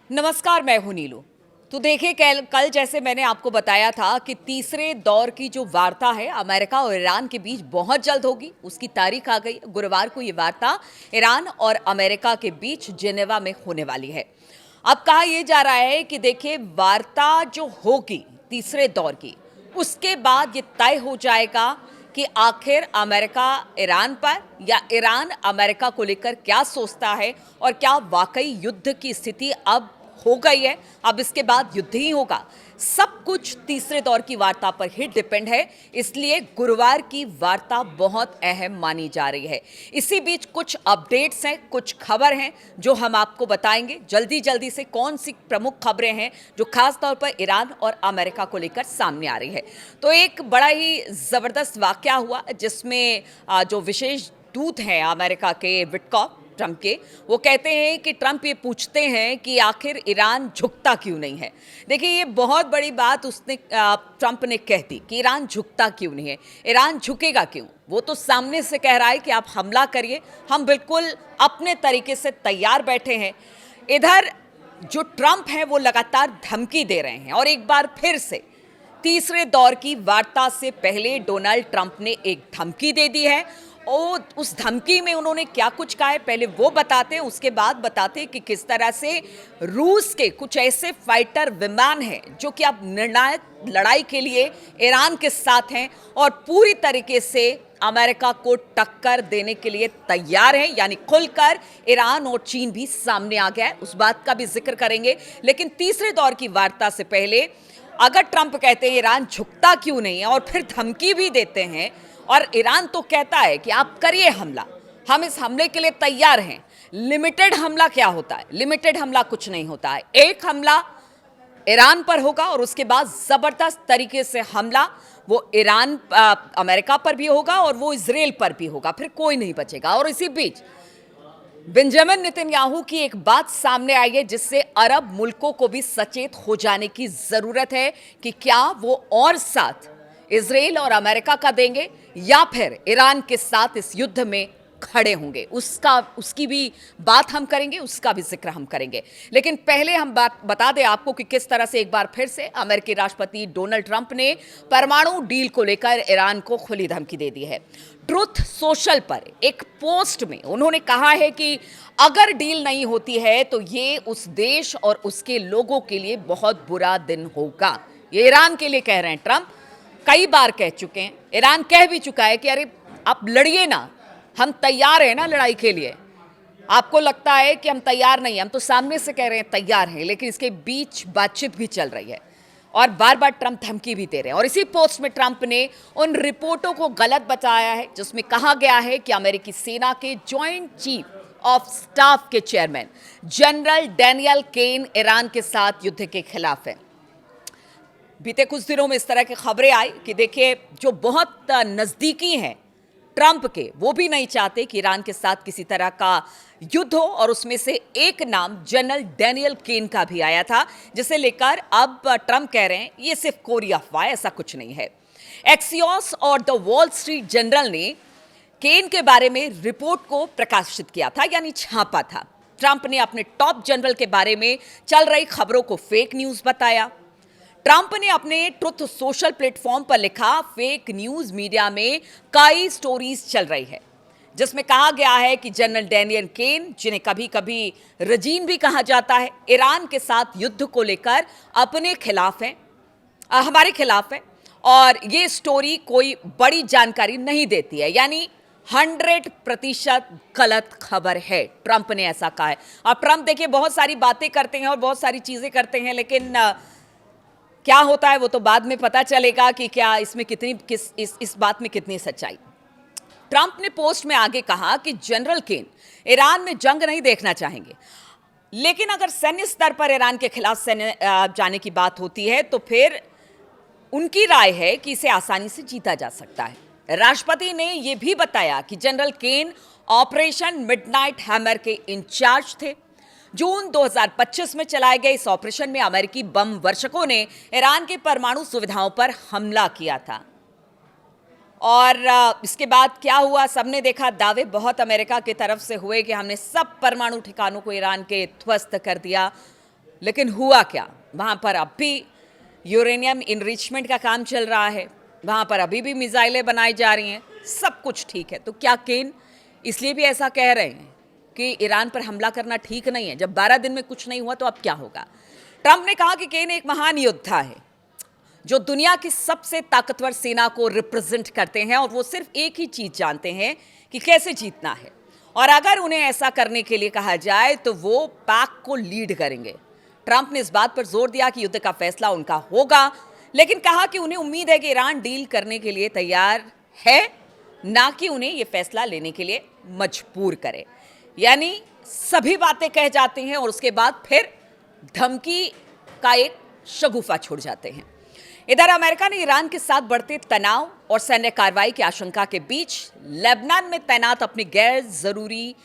नमस्कार, मैं हूं नीलू। तो देखिए, कल जैसे मैंने आपको बताया था कि तीसरे दौर की जो वार्ता है अमेरिका और ईरान के बीच बहुत जल्द होगी। उसकी तारीख आ गई, गुरुवार को ये वार्ता ईरान और अमेरिका के बीच जेनेवा में होने वाली है। अब कहा यह जा रहा है कि देखिए, वार्ता जो होगी तीसरे दौर की, उसके बाद ये तय हो जाएगा कि आखिर अमेरिका ईरान पर या ईरान अमेरिका को लेकर क्या सोचता है और क्या वाकई युद्ध की स्थिति अब हो गई है। अब इसके बाद युद्ध ही होगा। सब कुछ तीसरे दौर की वार्ता पर ही डिपेंड है, इसलिए गुरुवार की वार्ता बहुत अहम मानी जा रही है। इसी बीच कुछ अपडेट्स हैं, कुछ खबर हैं जो हम आपको बताएंगे जल्दी जल्दी से। कौन सी प्रमुख खबरें हैं जो खास तौर पर ईरान और अमेरिका को लेकर सामने आ रही है। तो एक बड़ा ही जबरदस्त वाकया हुआ जिसमें जो विशेष दूत हैं अमेरिका के, विटकॉफ, ट्रंप के, वो कहते हैं कि ट्रंप ये पूछते हैं कि आखिर ईरान झुकता क्यों नहीं है। देखिए, ये बहुत बड़ी बात उसने ट्रंप ने कह दी कि ईरान झुकता क्यों नहीं है, ईरान झुकेगा क्यों। वो तो सामने से कह रहा है कि आप हमला करिए, हम बिल्कुल अपने तरीके से तैयार बैठे हैं। इधर जो ट्रंप है वो लगातार धमकी दे रहे हैं और एक बार फिर से तीसरे दौर की वार्ता से पहले डोनाल्ड ट्रंप ने एक धमकी दे दी है। और उस धमकी में उन्होंने क्या कुछ कहा है पहले वो बताते हैं, उसके बाद बताते हैं कि किस तरह से रूस के कुछ ऐसे फाइटर विमान हैं जो कि अब निर्णायक लड़ाई के लिए ईरान के साथ हैं और पूरी तरीके से अमेरिका को टक्कर देने के लिए तैयार हैं। यानी खुलकर ईरान और चीन भी सामने आ गया है, उस बात का भी जिक्र करेंगे। लेकिन तीसरे दौर की वार्ता से पहले अगर ट्रंप कहते हैं ईरान झुकता क्यों नहीं है और फिर धमकी भी देते हैं और ईरान तो कहता है कि आप करिए हमला, हम इस हमले के लिए तैयार हैं। लिमिटेड हमला क्या होता है? लिमिटेड हमला कुछ नहीं होता है। एक हमला ईरान पर होगा और उसके बाद जबरदस्त तरीके से हमला वो अमेरिका पर भी होगा और वो इजराइल पर भी होगा, फिर कोई नहीं बचेगा। और इसी बीच बेंजामिन नेतन्याहू की एक बात सामने आई है जिससे अरब मुल्कों को भी सचेत हो जाने की जरूरत है कि क्या वो और साथ इजराइल और अमेरिका का देंगे या फिर ईरान के साथ इस युद्ध में खड़े होंगे। उसकी भी बात हम करेंगे, उसका भी जिक्र हम करेंगे। लेकिन पहले हम बात बता दें आपको कि किस तरह से एक बार फिर से अमेरिकी राष्ट्रपति डोनाल्ड ट्रंप ने परमाणु डील को लेकर ईरान को खुली धमकी दे दी है। ट्रुथ सोशल पर एक पोस्ट में उन्होंने कहा है कि अगर डील नहीं होती है तो ये उस देश और उसके लोगों के लिए बहुत बुरा दिन होगा। ये ईरान के लिए कह रहे हैं ट्रंप, कई बार कह चुके हैं। ईरान कह भी चुका है कि अरे आप लड़िए ना, हम तैयार हैं ना लड़ाई के लिए। आपको लगता है कि हम तैयार नहीं हैं, हम तो सामने से कह रहे हैं तैयार हैं, लेकिन इसके बीच बातचीत भी चल रही है और बार बार ट्रंप धमकी भी दे रहे हैं। और इसी पोस्ट में ट्रंप ने उन रिपोर्टों को गलत बताया है जिसमें कहा गया है कि अमेरिकी सेना के जॉइंट चीफ ऑफ स्टाफ के चेयरमैन जनरल डैनियल केन ईरान के साथ युद्ध के खिलाफ है। बीते कुछ दिनों में इस तरह की खबरें आई कि देखिए, जो बहुत नजदीकी हैं ट्रंप के, वो भी नहीं चाहते कि ईरान के साथ किसी तरह का युद्ध हो। और उसमें से एक नाम जनरल डैनियल केन का भी आया था, जिसे लेकर अब ट्रंप कह रहे हैं ये सिर्फ कोरी अफवाह, ऐसा कुछ नहीं है। एक्सियोस और द वॉल स्ट्रीट जर्नल ने केन के बारे में रिपोर्ट को प्रकाशित किया था, यानी छापा था। ट्रंप ने अपने टॉप जनरल के बारे में चल रही खबरों को फेक न्यूज बताया। ट्रंप ने अपने ट्रुथ सोशल प्लेटफॉर्म पर लिखा, फेक न्यूज मीडिया में कई स्टोरीज चल रही है जिसमें कहा गया है कि जनरल डैनियल केन, जिन्हें कभी कभी रजीन भी कहा जाता है, ईरान के साथ युद्ध को लेकर अपने खिलाफ हैं, हमारे खिलाफ है। और ये स्टोरी कोई बड़ी जानकारी नहीं देती है, यानी 100% गलत खबर है। ट्रंप ने ऐसा कहा है। और ट्रंप देखिए बहुत सारी बातें करते हैं और बहुत सारी चीजें करते हैं, लेकिन क्या होता है वो तो बाद में पता चलेगा कि क्या इसमें इस बात में कितनी सच्चाई। ट्रंप ने पोस्ट में आगे कहा कि जनरल केन ईरान में जंग नहीं देखना चाहेंगे, लेकिन अगर सैन्य स्तर पर ईरान के खिलाफ सैन्य जाने की बात होती है तो फिर उनकी राय है कि इसे आसानी से जीता जा सकता है। राष्ट्रपति ने यह भी बताया कि जनरल केन ऑपरेशन मिडनाइट हैमर के इंचार्ज थे। जून 2025 में चलाए गए इस ऑपरेशन में अमेरिकी बम वर्षकों ने ईरान के परमाणु सुविधाओं पर हमला किया था। और इसके बाद क्या हुआ सबने देखा। दावे बहुत अमेरिका की तरफ से हुए कि हमने सब परमाणु ठिकानों को ईरान के ध्वस्त कर दिया, लेकिन हुआ क्या? वहाँ पर अब भी यूरेनियम इनरिचमेंट का काम चल रहा है, वहाँ पर अभी भी मिसाइलें बनाई जा रही हैं, सब कुछ ठीक है। तो क्या केन इसलिए भी ऐसा कह रहे हैं कि ईरान पर हमला करना ठीक नहीं है? जब 12 दिन में कुछ नहीं हुआ तो अब क्या होगा? ट्रंप ने कहा कि केन एक महान योद्धा है जो दुनिया की सबसे ताकतवर सेना को रिप्रेजेंट करते हैं और वो सिर्फ एक ही चीज जानते हैं कि कैसे जीतना है, और अगर उन्हें ऐसा करने के लिए कहा जाए तो वो पाक को लीड करेंगे। ट्रंप ने इस बात पर जोर दिया कि युद्ध का फैसला उनका होगा, लेकिन कहा कि उन्हें उम्मीद है कि ईरान डील करने के लिए तैयार है, ना कि उन्हें यह फैसला लेने के लिए मजबूर करे। यानी सभी बातें कह जाते हैं और उसके बाद फिर धमकी का एक शगुफा छोड़ जाते हैं। इधर अमेरिका ने ईरान के साथ बढ़ते तनाव और सैन्य कार्रवाई की आशंका के बीच लेबनान में तैनात अपने गैर जरूरी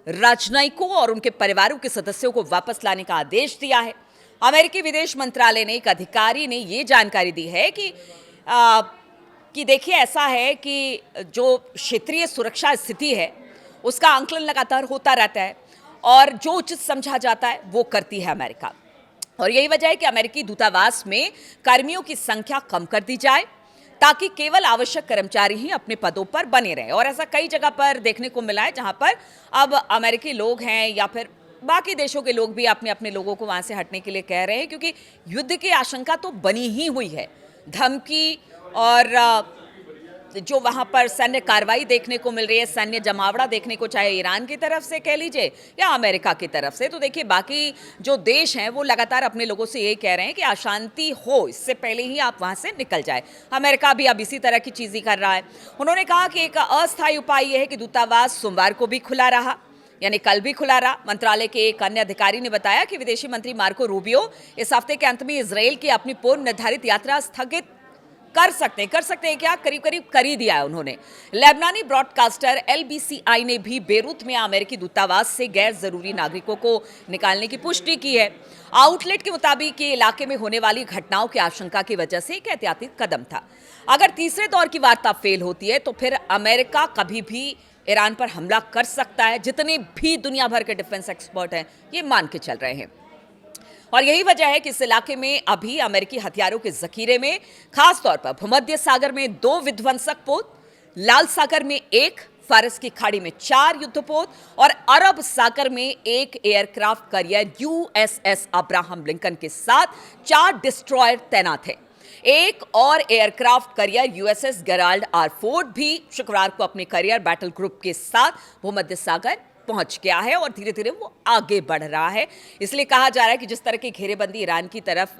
राजनयिकों और उनके परिवारों के सदस्यों को वापस लाने का आदेश दिया है। अमेरिकी विदेश मंत्रालय ने एक अधिकारी ने ये जानकारी दी है कि देखिए, ऐसा है कि जो क्षेत्रीय सुरक्षा स्थिति है उसका आंकलन लगातार होता रहता है और जो उचित समझा जाता है वो करती है अमेरिका, और यही वजह है कि अमेरिकी दूतावास में कर्मियों की संख्या कम कर दी जाए ताकि केवल आवश्यक कर्मचारी ही अपने पदों पर बने रहें। और ऐसा कई जगह पर देखने को मिला है जहां पर अब अमेरिकी लोग हैं या फिर बाकी देशों के लोग भी अपने अपने लोगों को वहां से हटने के लिए कह रहे हैं, क्योंकि युद्ध की आशंका तो बनी ही हुई है। धमकी और जो वहां पर सैन्य कार्रवाई देखने को मिल रही है, सैन्य जमावड़ा देखने को, चाहे ईरान की तरफ से कह लीजिए या अमेरिका की तरफ से, तो देखिए बाकी जो देश हैं वो लगातार अपने लोगों से यही कह रहे हैं कि अशांति हो इससे पहले ही आप वहां से निकल जाए। अमेरिका भी अब इसी तरह की चीज ही कर रहा है। उन्होंने कहा कि एक अस्थायी उपाय यह है कि दूतावास सोमवार को भी खुला रहा, यानी कल भी खुला रहा। मंत्रालय के एक अन्य अधिकारी ने बताया कि विदेशी मंत्री मार्को रूबियो इस हफ्ते के अंत में इजराइल की अपनी पूर्व निर्धारित यात्रा स्थगित कर सकते हैं क्या, करीब करीब कर ही दिया है उन्होंने। लेबनानी ब्रॉडकास्टर LBCI ने भी बेरूत में अमेरिकी दूतावास से गैर जरूरी नागरिकों को निकालने की पुष्टि की है। आउटलेट के मुताबिक ये इलाके में होने वाली घटनाओं की आशंका की वजह से एक एहतियाती कदम था। अगर तीसरे दौर की वार्ता फेल होती है तो फिर अमेरिका कभी भी ईरान पर हमला कर सकता है, जितने भी दुनिया भर के डिफेंस एक्सपर्ट हैं ये मान के चल रहे हैं। और यही वजह है कि इस इलाके में अभी अमेरिकी हथियारों के जखीरे में, खास तौर पर भूमध्य सागर में 2 विध्वंसक पोत, लाल सागर में 1, फारस की खाड़ी में 4 युद्धपोत और अरब सागर में 1 aircraft carrier USS Abraham Lincoln के साथ 4 डिस्ट्रॉयर तैनात है। एक और aircraft carrier USS Gerald R. Ford भी शुक्रवार को अपने कैरियर बैटल ग्रुप के साथ भूमध्य सागर पहुंच गया है और धीरे धीरे वो आगे बढ़ रहा है। इसलिए कहा जा रहा है कि जिस तरह की घेरेबंदी ईरान की तरफ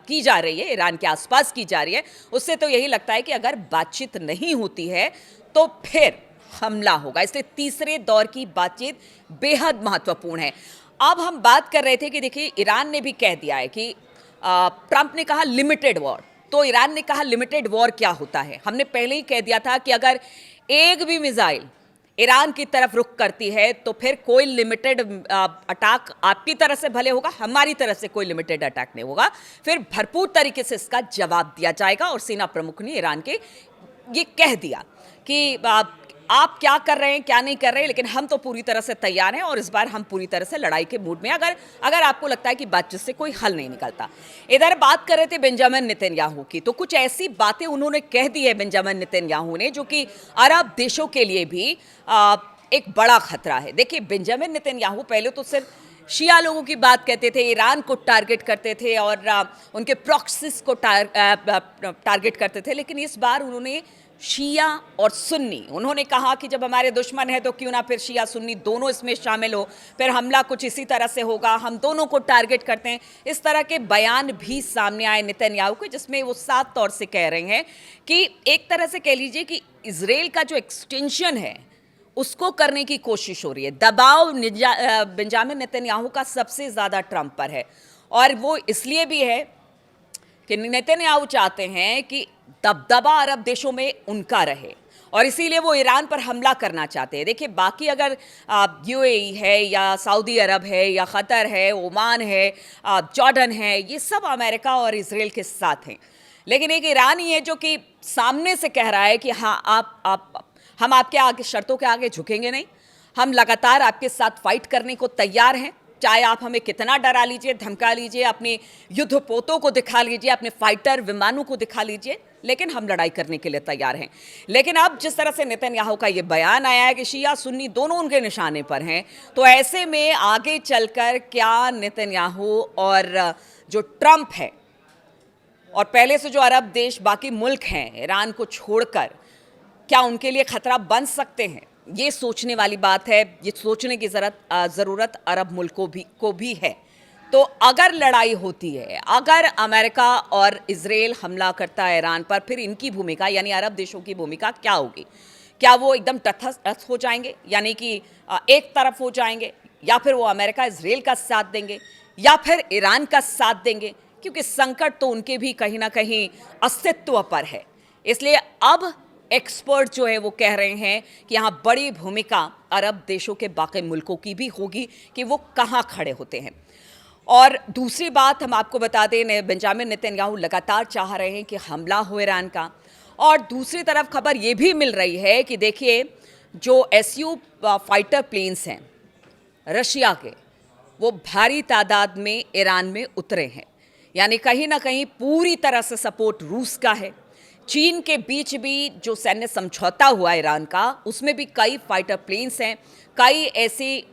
की जा रही है, ईरान के आसपास की जा रही है, उससे तो यही लगता है कि अगर बातचीत नहीं होती है तो फिर हमला होगा। इसलिए तीसरे दौर की बातचीत बेहद महत्वपूर्ण है। अब हम बात कर रहे थे कि देखिए, ईरान ने भी कह दिया है कि ट्रंप ने कहा लिमिटेड वॉर, तो ईरान ने कहा लिमिटेड वॉर क्या होता है। हमने पहले ही कह दिया था कि अगर एक भी मिसाइल ईरान की तरफ रुख करती है तो फिर कोई लिमिटेड अटैक आपकी तरफ से भले होगा, हमारी तरफ से कोई लिमिटेड अटैक नहीं होगा, फिर भरपूर तरीके से इसका जवाब दिया जाएगा। और सेना प्रमुख ने ईरान के ये कह दिया कि आप क्या कर रहे हैं, क्या नहीं कर रहे हैं, लेकिन हम तो पूरी तरह से तैयार हैं और इस बार हम पूरी तरह से लड़ाई के मूड में, अगर आपको लगता है कि बातचीत से कोई हल नहीं निकलता। इधर बात कर रहे थे बेंजामिन नेतन्याहू की, तो कुछ ऐसी बातें उन्होंने कह दी है बेंजामिन नेतन्याहू ने जो कि अरब देशों के लिए भी एक बड़ा खतरा है। देखिए, बेंजामिन नेतन्याहू पहले तो सिर्फ शिया लोगों की बात कहते थे, ईरान को टारगेट करते थे और उनके प्रॉक्सीज को टारगेट करते थे, लेकिन इस बार उन्होंने शिया और सुन्नी, उन्होंने कहा कि जब हमारे दुश्मन है तो क्यों ना फिर शिया सुन्नी दोनों इसमें शामिल हो, फिर हमला कुछ इसी तरह से होगा, हम दोनों को टारगेट करते हैं। इस तरह के बयान भी सामने आए नेतन्याहू के, जिसमें वो साफ तौर से कह रहे हैं कि एक तरह से कह लीजिए कि इजराइल का जो एक्सटेंशन है उसको करने की कोशिश हो रही है। दबाव बेंजामिन नेतन्याहू का सबसे ज्यादा ट्रंप पर है, और वो इसलिए भी है कि नेतन्याहू चाहते हैं कि दबदबा अरब देशों में उनका रहे और इसीलिए वो ईरान पर हमला करना चाहते हैं। देखिए, बाकी अगर UAE है या सऊदी अरब है या कतर है, ओमान है, जॉर्डन है, ये सब अमेरिका और इजराइल के साथ हैं, लेकिन एक ईरान ही है जो कि सामने से कह रहा है कि हाँ, हम आपके आगे शर्तों के आगे झुकेंगे नहीं, हम लगातार आपके साथ फाइट करने को तैयार हैं, चाहे आप हमें कितना डरा लीजिए, धमका लीजिए, अपने युद्धपोतों को दिखा लीजिए, अपने फाइटर विमानों को दिखा लीजिए, लेकिन हम लड़ाई करने के लिए तैयार हैं। लेकिन अब जिस तरह से नेतन्याहू का ये बयान आया है कि शिया सुन्नी दोनों उनके निशाने पर हैं, तो ऐसे में आगे चलकर क्या नेतन्याहू और जो ट्रंप है और पहले से जो अरब देश बाकी मुल्क हैं ईरान को छोड़कर, क्या उनके लिए खतरा बन सकते हैं? ये सोचने वाली बात है, ये सोचने की ज़रूरत अरब मुल्कों को भी है। तो अगर लड़ाई होती है, अगर अमेरिका और इजराइल हमला करता है ईरान पर, फिर इनकी भूमिका यानी अरब देशों की भूमिका क्या होगी? क्या वो एकदम तटस्थ हो जाएंगे, यानी कि एक तरफ हो जाएंगे, या फिर वो अमेरिका इजराइल का साथ देंगे, या फिर ईरान का साथ देंगे? क्योंकि संकट तो उनके भी कहीं ना कहीं अस्तित्व पर है। इसलिए अब एक्सपर्ट जो है वो कह रहे हैं कि यहाँ बड़ी भूमिका अरब देशों के बाकी मुल्कों की भी होगी कि वो कहाँ खड़े होते हैं। और दूसरी बात हम आपको बता दें, बेंजामिन नेतन्याहू लगातार चाह रहे हैं कि हमला हो ईरान का। और दूसरी तरफ खबर ये भी मिल रही है कि देखिए, जो SU फाइटर प्लेन्स हैं रशिया के, वो भारी तादाद में ईरान में उतरे हैं, यानी कहीं ना कहीं पूरी तरह से सपोर्ट रूस का है। चीन के बीच भी जो सैन्य समझौता हुआ ईरान का, उसमें भी कई फाइटर प्लेन्स हैं, कई ऐसी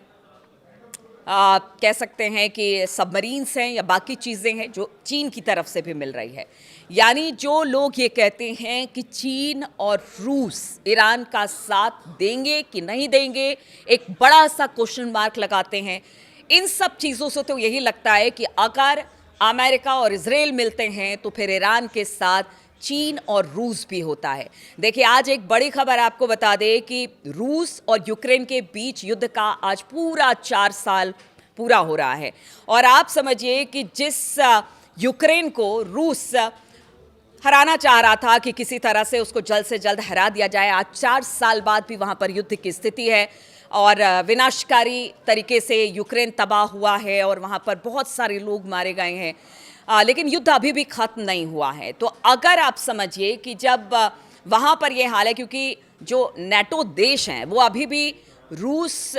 कह सकते हैं कि सबमरीन्स हैं या बाकी चीज़ें हैं जो चीन की तरफ से भी मिल रही है। यानी जो लोग ये कहते हैं कि चीन और रूस ईरान का साथ देंगे कि नहीं देंगे, एक बड़ा सा क्वेश्चन मार्क लगाते हैं। इन सब चीज़ों से तो यही लगता है कि अगर अमेरिका और इजराइल मिलते हैं तो फिर ईरान के साथ चीन और रूस भी होता है। देखिए, आज एक बड़ी खबर आपको बता दें कि रूस और यूक्रेन के बीच युद्ध का आज पूरा 4 साल पूरा हो रहा है। और आप समझिए कि जिस यूक्रेन को रूस हराना चाह रहा था कि किसी तरह से उसको जल्द से जल्द हरा दिया जाए, आज 4 साल बाद भी वहाँ पर युद्ध की स्थिति है और विनाशकारी तरीके से यूक्रेन तबाह हुआ है और वहाँ पर बहुत सारे लोग मारे गए हैं। लेकिन युद्ध अभी भी खत्म नहीं हुआ है। तो अगर आप समझिए कि जब वहाँ पर ये हाल है, क्योंकि जो नेटो देश हैं वो अभी भी रूस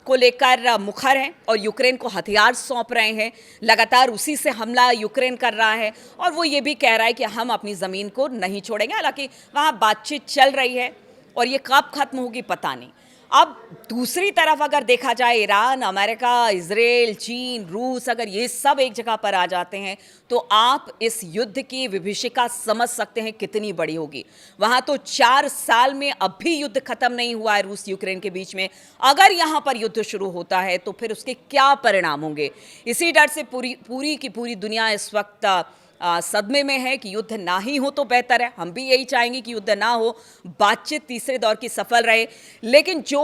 को लेकर मुखर हैं और यूक्रेन को हथियार सौंप रहे हैं, लगातार उसी से हमला यूक्रेन कर रहा है और वो ये भी कह रहा है कि हम अपनी ज़मीन को नहीं छोड़ेंगे। हालांकि वहाँ बातचीत चल रही है और ये कब खत्म होगी पता नहीं। अब दूसरी तरफ अगर देखा जाए, ईरान, अमेरिका, इजराइल, चीन, रूस, अगर ये सब एक जगह पर आ जाते हैं तो आप इस युद्ध की विभीषिका समझ सकते हैं कितनी बड़ी होगी। वहाँ तो 4 साल में अब भी युद्ध खत्म नहीं हुआ है रूस यूक्रेन के बीच में। अगर यहाँ पर युद्ध शुरू होता है तो फिर उसके क्या परिणाम होंगे? इसी डर से पूरी की पूरी दुनिया इस वक्त सदमे में है कि युद्ध ना ही हो तो बेहतर है। हम भी यही चाहेंगे कि युद्ध ना हो, बातचीत तीसरे दौर की सफल रहे। लेकिन जो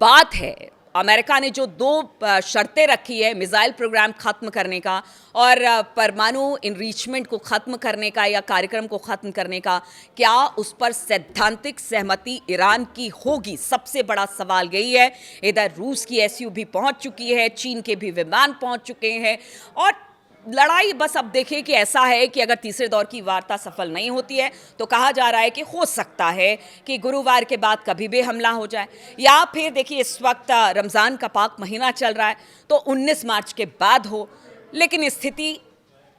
बात है, अमेरिका ने जो 2 शर्तें रखी है, मिसाइल प्रोग्राम खत्म करने का और परमाणु इनरिचमेंट को खत्म करने का या कार्यक्रम को खत्म करने का, क्या उस पर सैद्धांतिक सहमति ईरान की होगी? सबसे बड़ा सवाल यही है। इधर रूस की SU भी पहुंच चुकी है, चीन के भी विमान पहुंच चुके हैं और लड़ाई बस अब देखिए कि ऐसा है कि अगर तीसरे दौर की वार्ता सफल नहीं होती है तो कहा जा रहा है कि हो सकता है कि गुरुवार के बाद कभी भी हमला हो जाए, या फिर देखिए इस वक्त रमज़ान का पाक महीना चल रहा है तो 19 मार्च के बाद हो। लेकिन स्थिति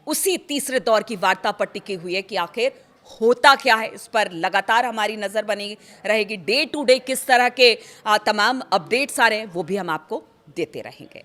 उसी तीसरे दौर की वार्ता पर टिकी हुई है कि आखिर होता क्या है। इस पर लगातार हमारी नज़र बनी रहेगी। डे टू डे किस तरह के तमाम अपडेट्स आ रहे हैं वो भी हम आपको देते रहेंगे।